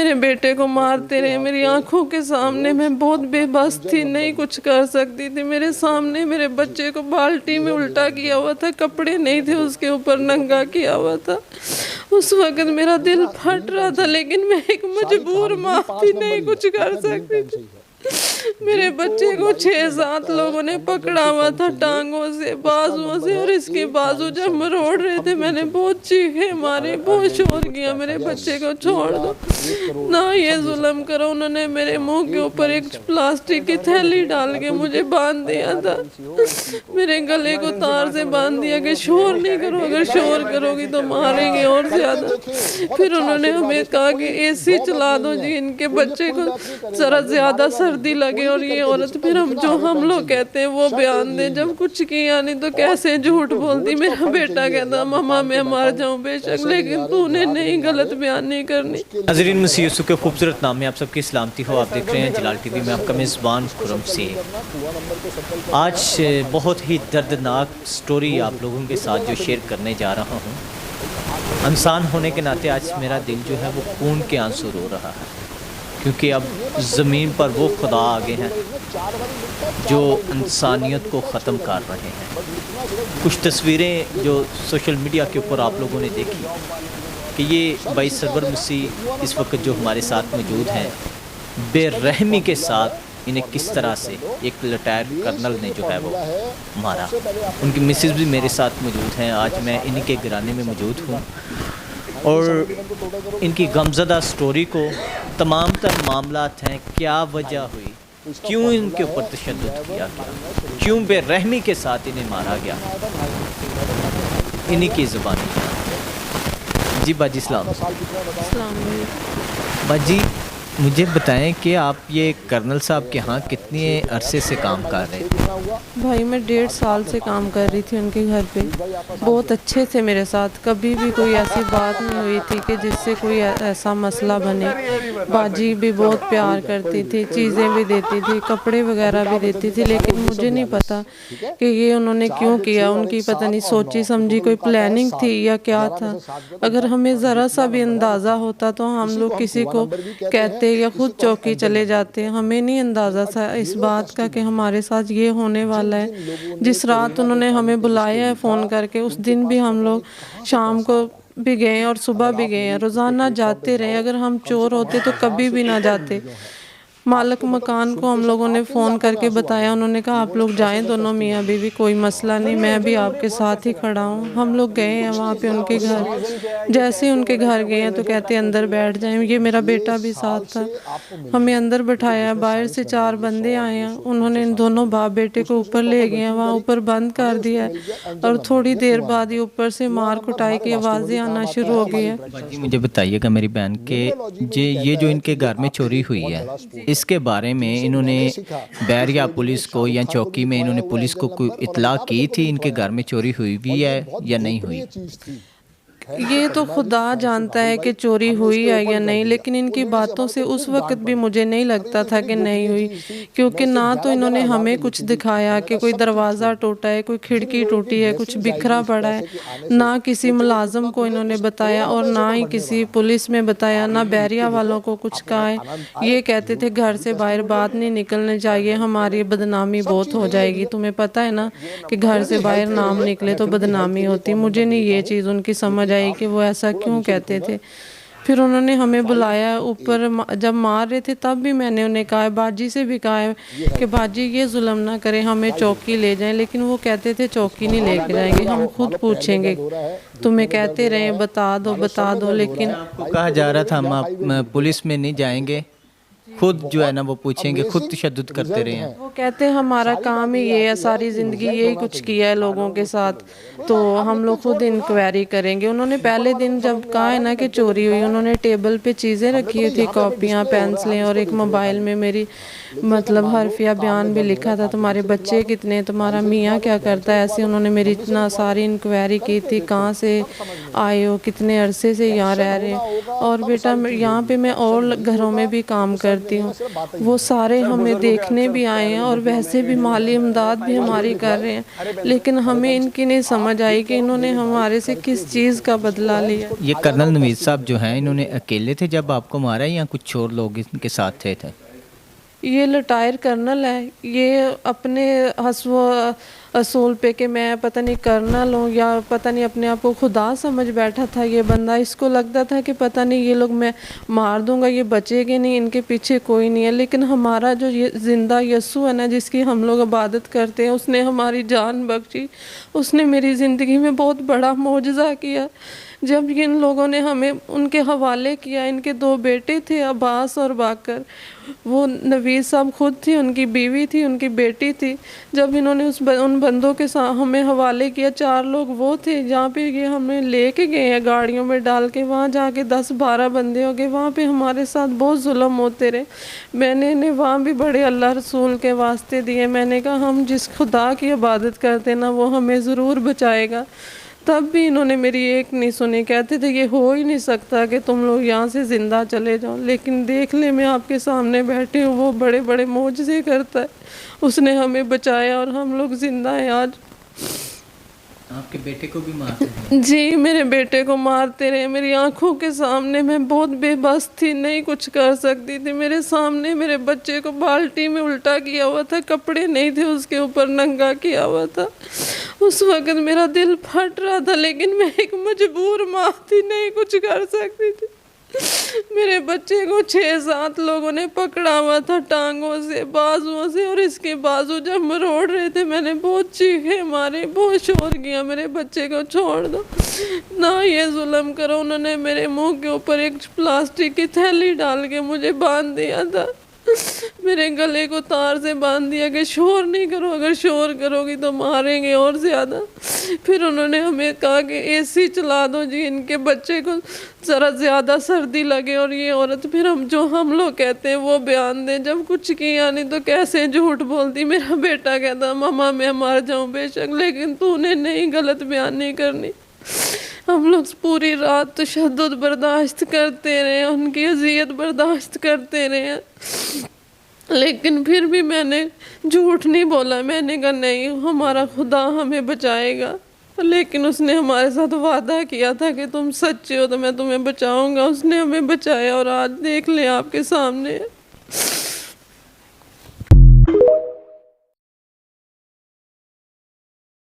मेरे बेटे को मारते रहे मेरी आंखों के सामने। मैं बहुत बेबस थी, नहीं कुछ कर सकती थी। मेरे सामने मेरे बच्चे को बाल्टी में उल्टा किया हुआ था, कपड़े नहीं थे उसके ऊपर, नंगा किया हुआ था। उस वक्त मेरा दिल फट रहा था, लेकिन मैं एक मजबूर माँ थी, नहीं कुछ कर सकती थी। मेरे बच्चे को 6-7 लोगों ने पकड़ा हुआ था, टांगों से, बाजुओं से, और इसके बाजू जब मरोड़ रहे थे मैंने बहुत चीखे मारे, बहुत शोर किया, मेरे बच्चे को छोड़ दो ना, ये जुल्म करो। उन्होंने मेरे मुंह के ऊपर एक प्लास्टिक की थैली डाल के मुझे बांध दिया था, मेरे गले को तार से बांध दिया कि शोर नहीं करो, अगर शोर करोगी तो मारेंगे और ज्यादा। फिर उन्होंने हमें कहा कि एसी चला दो जी, इनके बच्चे को जरा ज्यादा सर्दी लगे और ये औरत फिर हम लोग कहते हैं वो बयान दे। जब कुछ किया नहीं तो कैसे झूठ बोलती। मेरा बेटा कहता मम्मा मैं मर जाऊं बेशक, लेकिन तूने नहीं, गलत बयान नहीं करनी। नाज़रीन, मसीह यीशु के खूबसूरत नाम में आप सबकी सलामती हो। आप देख रहे हैं जलाल टीवी में, आपका मेज़बान खुरम से। आज बहुत ही दर्दनाक स्टोरी आप लोगों के साथ जो शेयर करने जा रहा हूँ। इंसान होने के नाते आज मेरा दिल जो है वो खून के आंसू रो रहा है, क्योंकि अब ज़मीन पर वो खुदा आ गए हैं जो इंसानियत को ख़त्म कर रहे हैं। कुछ तस्वीरें जो सोशल मीडिया के ऊपर आप लोगों ने देखी कि ये भाई सरवर मसीह इस वक्त जो हमारे साथ मौजूद हैं, बेरहमी के साथ इन्हें किस तरह से एक रिटायर्ड कर्नल ने जो है वो मारा। उनकी मिसेस भी मेरे साथ मौजूद हैं। आज मैं इन्हीं के घराने में मौजूद हूँ और इनकी गमज़दा स्टोरी को तमाम तर मामलात हैं, क्या वजह हुई, क्यों इनके ऊपर तशद्दुद किया गया, क्यों बेरहमी के साथ इन्हें मारा गया, इन्हीं की ज़ुबानी। जी बाजी सलाम। बाजी मुझे बताएं कि आप ये कर्नल साहब के यहाँ कितने अरसे से काम कर रहे हैं? भाई मैं 1.5 साल से काम कर रही थी उनके घर पे। बहुत अच्छे थे मेरे साथ, कभी भी कोई ऐसी बात नहीं हुई थी कि जिससे कोई ऐसा मसला बने। बाजी भी बहुत प्यार करती थी, चीज़ें भी देती थी, कपड़े वगैरह भी देती थी, लेकिन मुझे नहीं पता कि ये उन्होंने क्यों किया। उनकी पता नहीं सोची समझी कोई प्लानिंग थी या क्या था। अगर हमें ज़रा सा भी अंदाज़ा होता तो हम लोग किसी को कहते या खुद चौकी चले जाते। हमें नहीं अंदाज़ा था इस बात का कि हमारे साथ ये होने वाला है। जिस रात उन्होंने हमें बुलाया है फ़ोन करके, उस दिन भी हम लोग शाम को भी गए और सुबह भी गए हैं, रोज़ाना जाते रहे। अगर हम चोर होते तो कभी भी ना जाते। मालिक मकान को हम लोगों ने फ़ोन करके बताया, उन्होंने कहा आप लोग जाएं दोनों मियाँ बीवी, कोई मसला नहीं, मैं भी आपके साथ ही खड़ा हूँ। हम लोग गए हैं वहाँ पे उनके घर। जैसे उनके घर गए हैं तो कहते अंदर बैठ जाएं। ये मेरा बेटा भी साथ था, हमें अंदर बैठाया। बाहर से 4 बंदे आए हैं, उन्होंने इन दोनों बाप बेटे को ऊपर ले गए हैं, वहाँ ऊपर बंद कर दिया है और थोड़ी देर बाद ही ऊपर से मार कुटाई की आवाज़ें आना शुरू हो गई है। जी मुझे बताइएगा मेरी बहन के ये जो इनके घर में चोरी हुई है, इसके बारे में इन्होंने बैरिया पुलिस को या चौकी में इन्होंने पुलिस को कोई इत्तला की थी इनके घर में चोरी हुई भी है या नहीं हुई? ये तो खुदा जानता है कि चोरी हुई है या नहीं, लेकिन इनकी बातों से उस वक्त भी मुझे नहीं लगता था कि नहीं हुई, क्योंकि ना तो इन्होंने हमें कुछ दिखाया कि कोई दरवाज़ा टूटा है, कोई खिड़की टूटी है, कुछ बिखरा पड़ा है। ना किसी मुलाजम को इन्होंने बताया और ना ही किसी पुलिस में बताया, ना बैरिया वालों को कुछ कहा है। ये कहते थे घर से बाहर बात नहीं निकलनी चाहिए, हमारी बदनामी बहुत हो जाएगी। तुम्हें पता है ना कि घर से बाहर नाम निकले तो बदनामी होती। मुझे नहीं ये चीज़ उनकी समझ आई कि वो ऐसा क्यों कहते थे। फिर उन्होंने हमें बुलाया ऊपर, जब मार रहे थे तब भी मैंने उन्हें कहा, बाजी से भी कहा है कि बाजी ये जुल्म ना करें, हमें चौकी ले जाएं, लेकिन वो कहते थे चौकी नहीं लेके जाएंगे, हम खुद पूछेंगे। तुम्हें कहते रहे बता दो, लेकिन कहा जा रहा था हम पुलिस में नहीं जाएंगे, खुद जो है ना वो पूछेंगे, खुद तशद्दुद करते रहे हैं। वो कहते हैं हमारा काम ही ये है, सारी ज़िंदगी यही कुछ किया है लोगों के साथ, तो हम लोग खुद इंक्वायरी करेंगे। उन्होंने पहले दिन जब कहा है ना कि चोरी हुई, उन्होंने टेबल पे चीज़ें रखी हुई थी, कॉपियाँ, पेंसिलें और एक मोबाइल में मेरी मतलब हरफिया बयान भी लिखा था, तुम्हारे बच्चे कितने, तुम्हारा मियाँ क्या करता है, ऐसे उन्होंने मेरी इतना सारी इंक्वायरी की थी, कहाँ से आए हो, कितने अरसे से यहाँ रह रहे हैं। और बेटा यहाँ पे मैं और घरों में भी काम करती करती हूँ, वो सारे हमें देखने भी आए हैं और वैसे भी माली इमदाद भी हमारी कर रहे हैं, लेकिन हमें इनकी नहीं समझ आई कि इन्होंने हमारे से किस चीज़ का बदला लिया। ये कर्नल नवीद साहब जो हैं, इन्होंने अकेले थे जब आपको मारा या कुछ और लोग इनके साथ थे? ये रिटायर कर्नल है, ये अपने हस्व असूल पे कि मैं पता नहीं कर्नल हूँ या पता नहीं अपने आप को खुदा समझ बैठा था ये बंदा। इसको लगता था कि पता नहीं ये लोग मैं मार दूंगा, ये बचेंगे नहीं, इनके पीछे कोई नहीं है। लेकिन हमारा जो ये ज़िंदा यस्सु है ना, जिसकी हम लोग इबादत करते हैं, उसने हमारी जान बख्शी, उसने मेरी ज़िंदगी में बहुत बड़ा मौजज़ा किया। जब इन लोगों ने हमें उनके हवाले किया, इनके 2 बेटे थे अब्बास और बाकर, वो नवीद साहब खुद थी, उनकी बीवी थी, उनकी बेटी थी। जब इन्होंने उन बंदों के साथ हमें हवाले किया, 4 लोग वो थे जहाँ पे ये हमें लेके गए हैं गाड़ियों में डाल के, वहाँ जाके 10-12 बंदे हो गए। वहाँ पे हमारे साथ बहुत जुल्म होते रहे। मैंने इन्हें वहाँ भी बड़े अल्लाह रसूल के वास्ते दिए। मैंने कहा हम जिस खुदा की इबादत करते ना, वो हमें ज़रूर बचाएगा। तब भी इन्होंने मेरी एक नहीं सुनी। कहते थे ये हो ही नहीं सकता कि तुम लोग यहाँ से ज़िंदा चले जाओ। लेकिन देख ले, मैं आपके सामने बैठी हूँ, वो बड़े बड़े मोजज़े करता है। उसने हमें बचाया और हम लोग ज़िंदा हैं आज। आपके बेटे को भी मारते हैं? जी, मेरे बेटे को मारते रहे मेरी आंखों के सामने। मैं बहुत बेबस थी, नहीं कुछ कर सकती थी। मेरे सामने मेरे बच्चे को बाल्टी में उल्टा किया हुआ था, कपड़े नहीं थे उसके ऊपर, नंगा किया हुआ था। उस वक्त मेरा दिल फट रहा था, लेकिन मैं एक मजबूर माँ थी, नहीं कुछ कर सकती थी। मेरे बच्चे को 6-7 लोगों ने पकड़ा हुआ था, टांगों से, बाजुओं से, और इसके बाजू जब मरोड़ रहे थे, मैंने बहुत चीखे मारे, बहुत शोर किया, मेरे बच्चे को छोड़ दो ना, ये जुल्म करो। उन्होंने मेरे मुंह के ऊपर एक प्लास्टिक की थैली डाल के मुझे बांध दिया था, मेरे गले को तार से बांध दिया कि शोर नहीं करो, अगर शोर करोगी तो मारेंगे और ज़्यादा। फिर उन्होंने हमें कहा कि एसी चला दो जी, इनके बच्चे को ज़रा ज़्यादा सर्दी लगे और ये औरत फिर हम लोग कहते हैं वो बयान दें। जब कुछ किया नहीं तो कैसे झूठ बोलती। मेरा बेटा कहता मम्मा मैं मर जाऊँ बेशक, लेकिन तूने नहीं, गलत बयान नहीं करनी। हम लोग पूरी रात तशद्दुद बर्दाश्त करते रहे, उनकी अजियत बर्दाश्त करते रहे, लेकिन फिर भी मैंने झूठ नहीं बोला। मैंने कहा नहीं, हमारा खुदा हमें बचाएगा। लेकिन उसने हमारे साथ वादा किया था कि तुम सच्चे हो तो मैं तुम्हें बचाऊंगा। उसने हमें बचाया और आज देख लें आपके सामने।